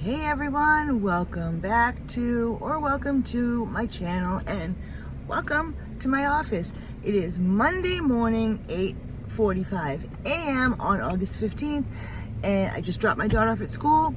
Hey everyone, welcome to my channel and welcome to my office. It is Monday morning, 8:45 a.m. on August 15th, and I just dropped my daughter off at school,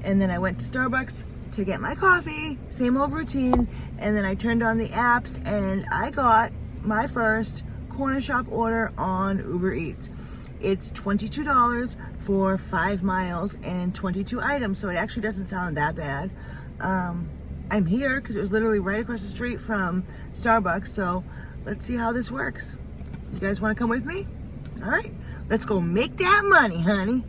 and then I went to Starbucks to get my coffee, same old routine, and then I turned on the apps and I got my first Cornershop order on UberEats. It's $22 for 5 miles and 22 items, so it actually doesn't sound that bad. I'm here because it was literally right across the street from Starbucks, so let's see how this works. You guys want to come with me? All right, let's go make that money, honey.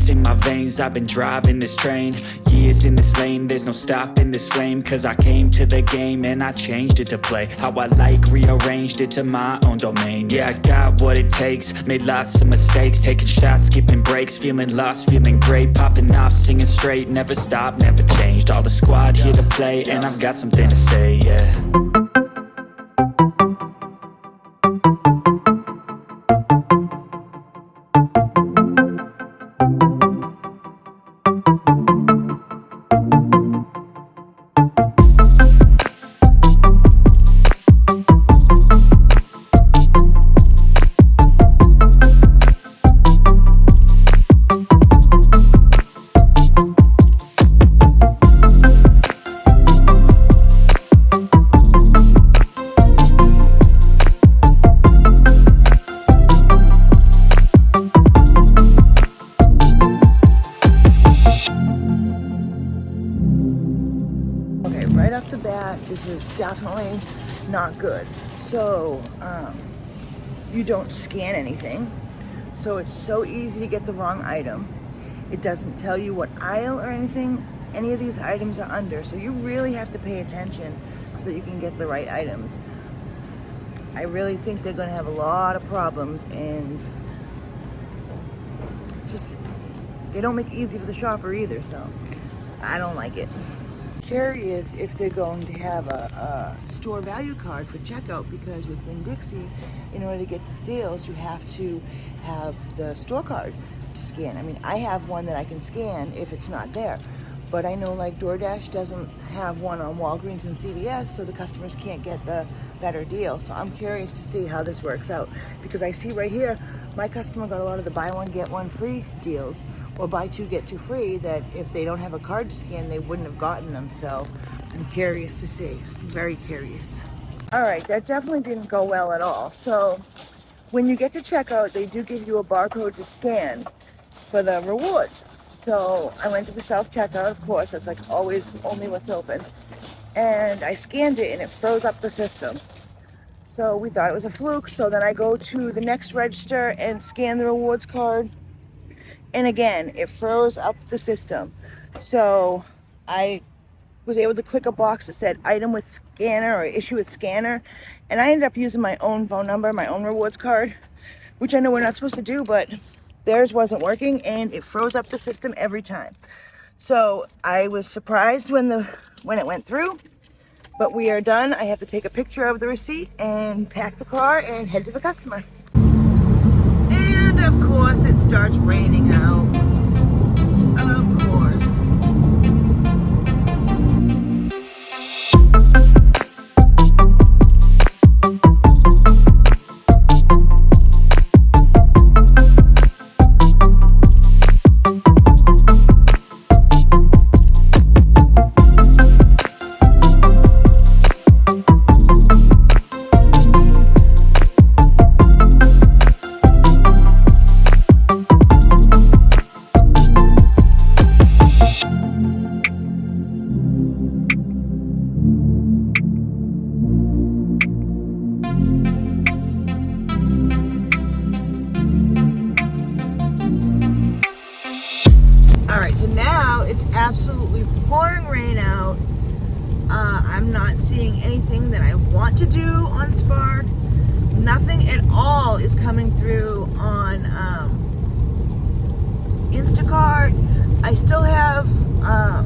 In my veins, I've been driving this train, years in this lane, there's no stopping this flame, cause I came to the game and I changed it to play how I like, rearranged it to my own domain. Yeah, I got what it takes, made lots of mistakes, taking shots, skipping breaks, feeling lost, feeling great, popping off, singing straight, never stopped, never changed, all the squad here to play, and I've got something to say, yeah. Right off the bat, this is definitely not good. So you don't scan anything, so it's so easy to get the wrong item. It doesn't tell you what aisle or anything any of these items are under, so you really have to pay attention so that you can get the right items. I really think they're going to have a lot of problems, and it's just, they don't make it easy for the shopper either, so I don't like it. Curious if they're going to have a store value card for checkout, because with Winn Dixie, in order to get the sales, you have to have the store card to scan. I mean, I have one that I can scan if it's not there, but I know like DoorDash doesn't have one on Walgreens and CVS, so the customers can't get the better deal. So I'm curious to see how this works out, because I see right here my customer got a lot of the buy one get one free deals, or buy two get two free, that if they don't have a card to scan they wouldn't have gotten them. So I'm curious to see, I'm very curious. All right, that definitely didn't go well at all. So when you get to checkout, they do give you a barcode to scan for the rewards. So I went to the self-checkout, of course, that's like always only what's open, and I scanned it and it froze up the system. So we thought it was a fluke, so then I go to the next register and scan the rewards card, and again, it froze up the system. So I was able to click a box that said item with scanner or issue with scanner, and I ended up using my own phone number, my own rewards card, which I know we're not supposed to do, but theirs wasn't working and it froze up the system every time. So I was surprised when it went through, but we are done. I have to take a picture of the receipt and pack the car and head to the customer. And of course it starts raining out. Of course. So now it's absolutely pouring rain out. I'm not seeing anything that I want to do on Spark. Nothing at all is coming through on Instacart. I still have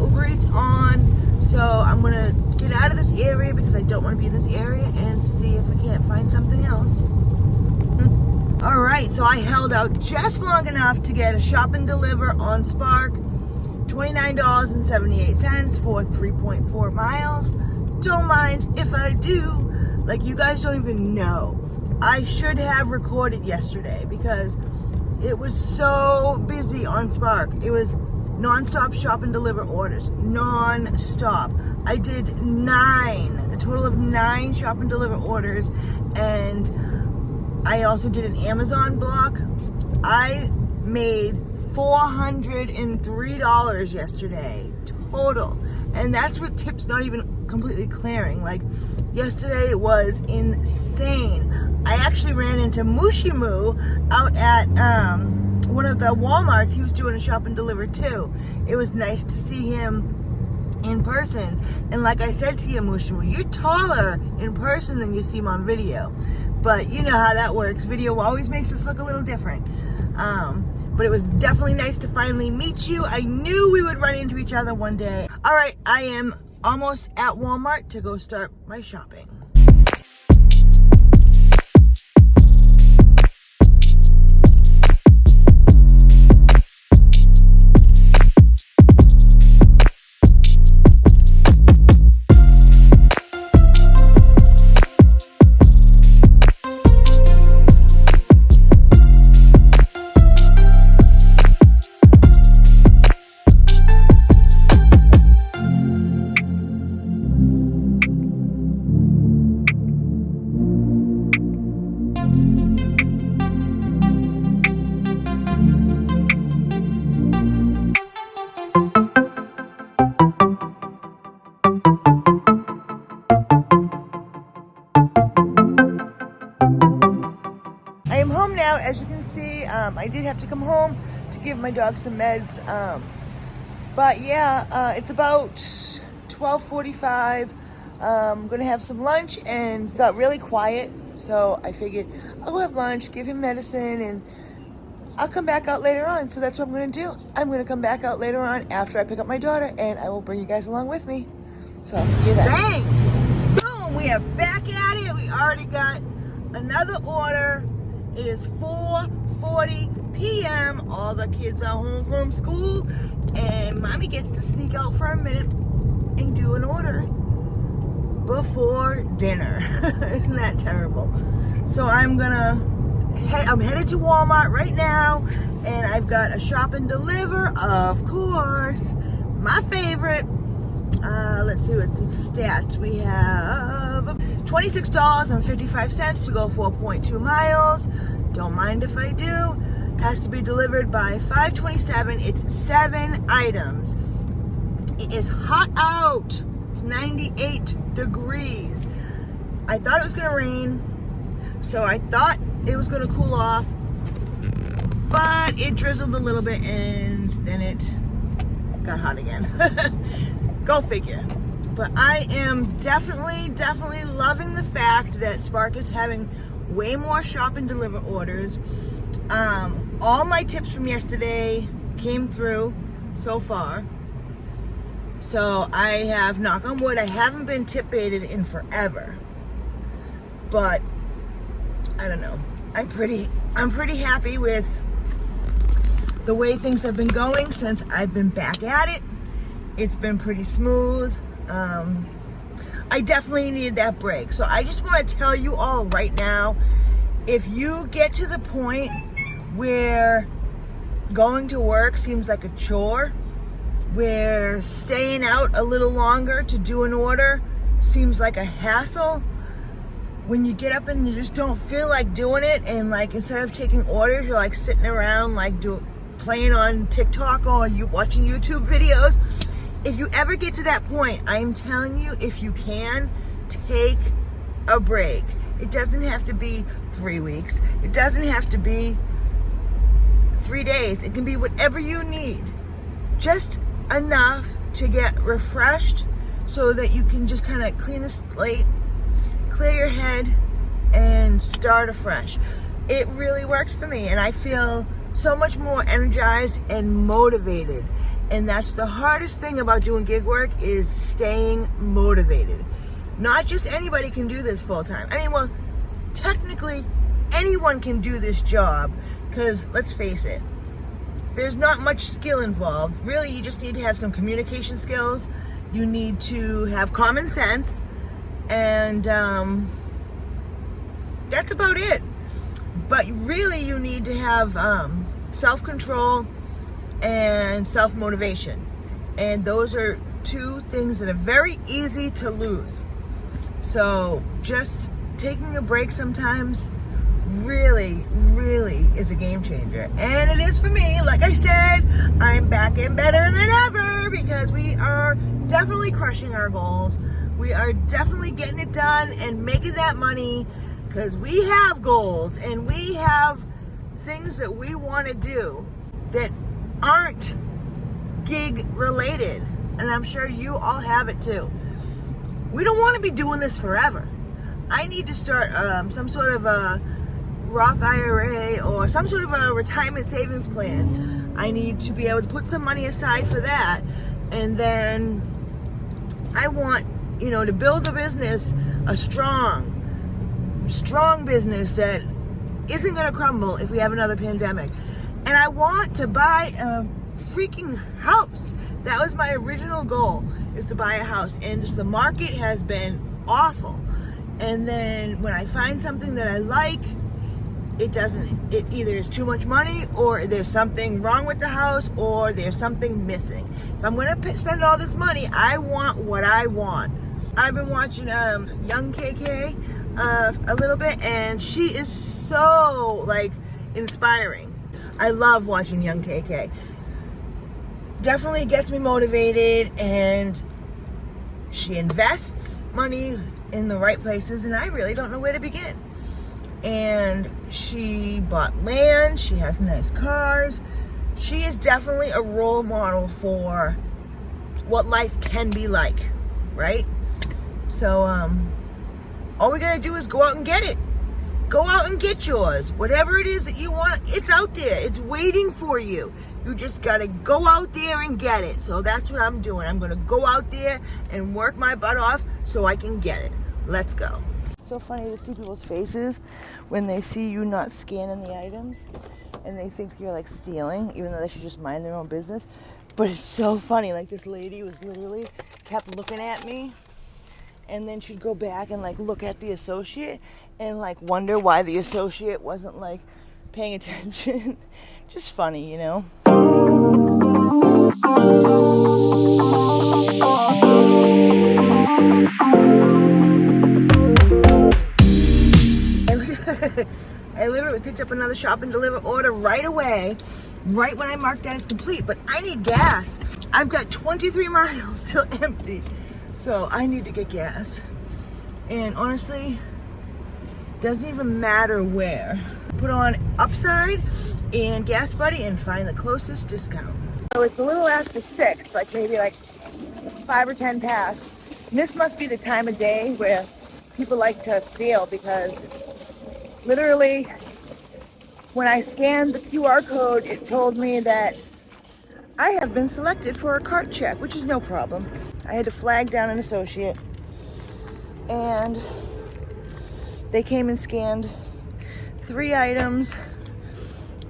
Uber Eats on, so I'm gonna get out of this area because I don't want to be in this area and see if we can't find something else. All right, so I held out just long enough to get a shop and deliver on Spark, $29.78 for 3.4 miles. Don't mind if I do. Like, you guys don't even know. I should have recorded yesterday because it was so busy on Spark. It was non-stop shop and deliver orders, non-stop. I did a total of 9 shop and deliver orders, and I also did an Amazon block. I made $403 yesterday total, and that's with tips not even completely clearing. Like, yesterday was insane. I actually ran into Mushimu out at one of the Walmarts. He was doing a shop and deliver too. It was nice to see him in person. And like I said to you, Mushimu, you're taller in person than you seem on video. But you know how that works. Video always makes us look a little different. But it was definitely nice to finally meet you. I knew we would run into each other one day. All right, I am almost at Walmart to go start my shopping. I am home now. As you can see, I did have to come home to give my dog some meds. But yeah, it's about 12:45. I'm gonna have some lunch, and it got really quiet. So I figured I'll go have lunch, give him medicine, and I'll come back out later on. So that's what I'm gonna do. I'm gonna come back out later on after I pick up my daughter, and I will bring you guys along with me. So I'll see you then. Bang! Boom! We are back at it. We already got another order. It is 4:40 p.m. All the kids are home from school, and mommy gets to sneak out for a minute and do an order before dinner. Isn't that terrible? So I'm headed to Walmart right now, and I've got a shop and deliver, of course, my favorite. Let's see what's the stats. We have $26.55 to go 4.2 miles. Don't mind if I do. Has to be delivered by 5:27. It's 7 items. It is hot out. It's 98 degrees. I thought it was gonna rain, so I thought it was gonna cool off, but it drizzled a little bit and then it got hot again. Go figure. But I am definitely loving the fact that Spark is having way more shop and deliver orders. All my tips from yesterday came through so far. So I have, knock on wood, I haven't been tip baited in forever. But I don't know. I'm pretty happy with the way things have been going since I've been back at it. It's been pretty smooth. I definitely needed that break. So I just want to tell you all right now, if you get to the point where going to work seems like a chore, where staying out a little longer to do an order seems like a hassle, when you get up and you just don't feel like doing it, and like instead of taking orders, you're like sitting around like playing on TikTok or you watching YouTube videos. If you ever get to that point, I'm telling you, if you can, take a break. It doesn't have to be 3 weeks. It doesn't have to be 3 days. It can be whatever you need. Just enough to get refreshed so that you can just kind of clean the slate, clear your head, and start afresh. It really worked for me, and I feel so much more energized and motivated. And that's the hardest thing about doing gig work, is staying motivated. Not just anybody can do this full time. I mean, well, technically anyone can do this job, because let's face it, there's not much skill involved. Really, you just need to have some communication skills. You need to have common sense, and that's about it. But really, you need to have self-control and self-motivation. And those are two things that are very easy to lose. So just taking a break sometimes really is a game changer. And it is for me. Like I said, I'm back and better than ever, because we are definitely crushing our goals. We are definitely getting it done and making that money, because we have goals and we have things that we want to do that aren't gig related. And I'm sure you all have it too. We don't want to be doing this forever. I need to start some sort of a Roth IRA or some sort of a retirement savings plan. I need to be able to put some money aside for that. And then I want, to build a business, a strong business that isn't going to crumble if we have another pandemic. And I want to buy a freaking house. That was my original goal, is to buy a house. And just the market has been awful. And then when I find something that I like, it either is too much money, or there's something wrong with the house, or there's something missing. If I'm going to spend all this money, I want what I want. I've been watching Young KK a little bit, and she is so inspiring. I love watching Young KK. Definitely gets me motivated, and she invests money in the right places, and I really don't know where to begin. And she bought land, she has nice cars. She is definitely a role model for what life can be like, right? So all we gotta do is go out and get it. Go out and get yours. Whatever it is that you want, it's out there. It's waiting for you. You just gotta go out there and get it. So that's what I'm doing. I'm gonna go out there and work my butt off so I can get it. Let's go. It's so funny to see people's faces when they see you not scanning the items, and they think you're stealing, even though they should just mind their own business. But it's so funny. This lady was literally kept looking at me, and then she'd go back and look at the associate and wonder why the associate wasn't paying attention. Just funny, I literally picked up another shop and deliver order right away, right when I marked that as complete. But I need gas. I've got 23 miles till empty, so I need to get gas. And honestly, doesn't even matter where. Put on Upside and Gas Buddy and find the closest discount. So it's a little after 6, maybe 5 or 10 past. And this must be the time of day where people like to steal, because literally when I scanned the QR code, it told me that I have been selected for a cart check, which is no problem. I had to flag down an associate, and they came and scanned 3 items,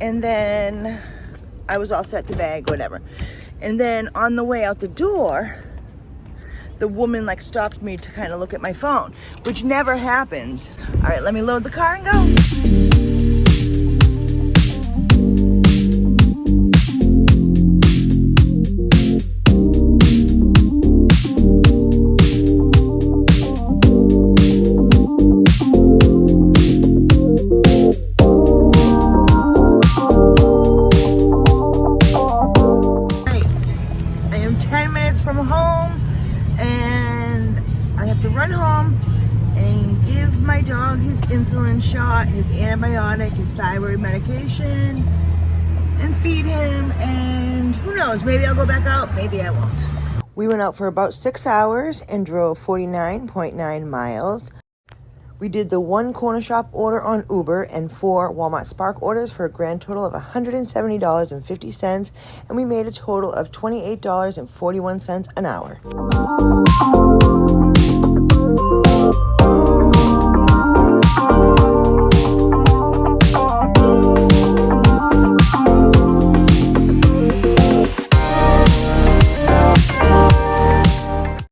and then I was all set to bag, whatever. And then on the way out the door, the woman stopped me to kind of look at my phone, which never happens. All right, let me load the car and go. From home, and I have to run home and give my dog his insulin shot, his antibiotic, his thyroid medication, and feed him. And who knows, maybe I'll go back out, maybe I won't. We went out for about 6 hours and drove 49.9 miles. We did the 1 Cornershop order on Uber and 4 Walmart Spark orders for a grand total of $170.50, and we made a total of $28.41 an hour.